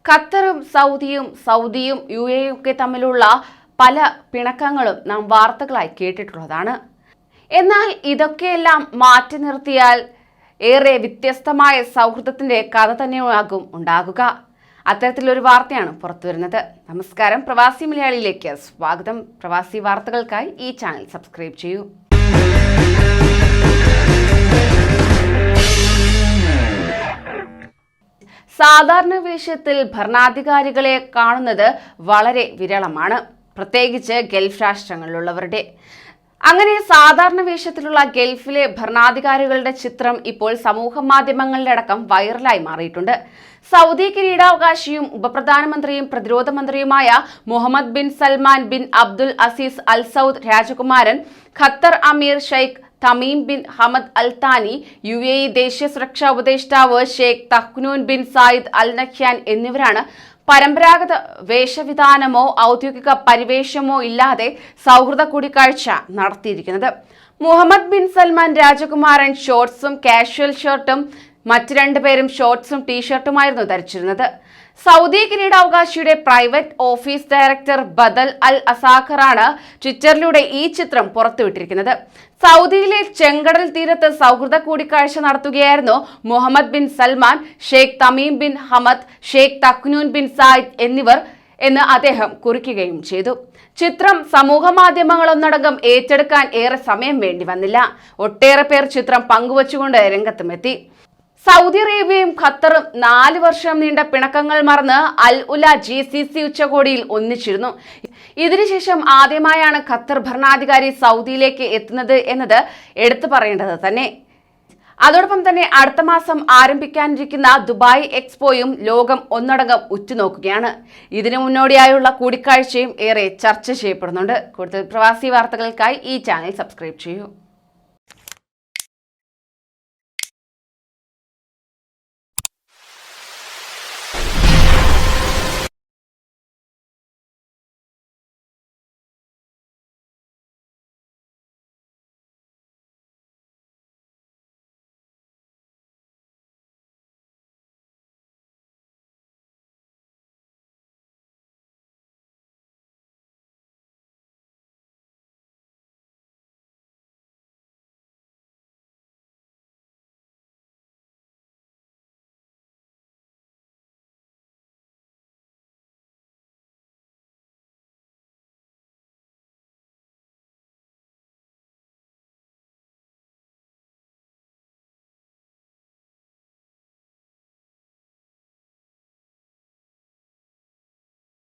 ഖത്തറും സൗദിയും UAE ഒക്കെ തമ്മിലുള്ള പല പിണക്കങ്ങളും നാം വാർത്തകളായി കേട്ടിട്ടുള്ളതാണ്. എന്നാൽ ഇതൊക്കെയെല്ലാം മാറ്റി നിർത്തിയാൽ ഏറെ വ്യത്യസ്തമായ സൗഹൃദത്തിന്റെ കഥ തന്നെയാകും ഉണ്ടാകുക. അത്തരത്തിലൊരു വാർത്തയാണ് പുറത്തുവരുന്നത്. നമസ്കാരം, പ്രവാസി മലയാളിയിലേക്ക് സ്വാഗതം. പ്രവാസി വാർത്തകൾക്കായി ഈ ചാനൽ സബ്സ്ക്രൈബ് ചെയ്യൂ. സാധാരണ വേഷത്തിൽ ഭരണാധികാരികളെ കാണുന്നത് വളരെ വിരളമാണ്, പ്രത്യേകിച്ച് ഗൾഫ് രാഷ്ട്രങ്ങളിലുള്ളവരുടെ. അങ്ങനെ സാധാരണ വേഷത്തിലുള്ള ഗൾഫിലെ ഭരണാധികാരികളുടെ ചിത്രം ഇപ്പോൾ സമൂഹ മാധ്യമങ്ങളിലടക്കം വൈറലായി മാറിയിട്ടുണ്ട്. സൗദി കിരീടാവകാശിയും ഉപപ്രധാനമന്ത്രിയും പ്രതിരോധ മന്ത്രിയുമായ Mohammed bin Salman bin Abdul Aziz Al Saud രാജകുമാരൻ, ഖത്തർ അമീർ Sheikh Tamim bin Hamad Al Thani, UAE ദേശീയ സുരക്ഷാ ഉപദേഷ്ടാവ് Sheikh Tahnoun bin Zayed Al Nahyan എന്നിവരാണ് പരമ്പരാഗത വേഷവിധാനമോ ഔദ്യോഗിക പരിവേഷമോ ഇല്ലാതെ സൗഹൃദ കൂടിക്കാഴ്ച നടത്തിയിരിക്കുന്നത്. മുഹമ്മദ് ബിൻ സൽമാൻ രാജകുമാരൻ ഷോർട്ട്സും കാഷ്വൽ ഷർട്ടും മറ്റ് രണ്ടുപേരും ഷോർട്ട്സും ടീഷർട്ടുമായിരുന്നു ധരിച്ചിരുന്നത്. സൗദി കിരീടാവകാശിയുടെ പ്രൈവറ്റ് ഓഫീസ് ഡയറക്ടർ ബദൽ അൽ അസാഖറാണ് ട്വിറ്ററിലൂടെ ഈ ചിത്രം പുറത്തുവിട്ടിരിക്കുന്നത്. സൗദിയിലെ ചെങ്കടൽ തീരത്ത് സൗഹൃദ കൂടിക്കാഴ്ച നടത്തുകയായിരുന്നു Mohammed bin Salman, Sheikh Tamim bin Hamad, Sheikh Tahnoun bin Zayed എന്നിവർ എന്ന് അദ്ദേഹം കുറിക്കുകയും ചെയ്തു. ചിത്രം സമൂഹ മാധ്യമങ്ങളൊന്നടങ്കം ഏറ്റെടുക്കാൻ ഏറെ സമയം വേണ്ടി വന്നില്ല. ഒട്ടേറെ പേർ ചിത്രം പങ്കുവച്ചുകൊണ്ട് രംഗത്തുമെത്തി. സൗദി അറേബ്യയും ഖത്തറും 4 വർഷം നീണ്ട പിണക്കങ്ങൾ മറന്ന് അൽ ഉല GCC ഉച്ചകോടിയിൽ ഒന്നിച്ചിരുന്നു. ഇതിനുശേഷം ആദ്യമായാണ് ഖത്തർ ഭരണാധികാരി സൗദിയിലേക്ക് എത്തുന്നത് എന്നത് എടുത്തു പറയേണ്ടത് തന്നെ. അതോടൊപ്പം തന്നെ അടുത്ത മാസം ആരംഭിക്കാനിരിക്കുന്ന ദുബായ് എക്സ്പോയും ലോകം ഒന്നടങ്കം ഉറ്റുനോക്കുകയാണ്. ഇതിനു മുന്നോടിയായുള്ള കൂടിക്കാഴ്ചയും ഏറെ ചർച്ച ചെയ്യപ്പെടുന്നുണ്ട്. കൂടുതൽ പ്രവാസി വാർത്തകൾക്കായി ഈ ചാനൽ സബ്സ്ക്രൈബ് ചെയ്യൂ.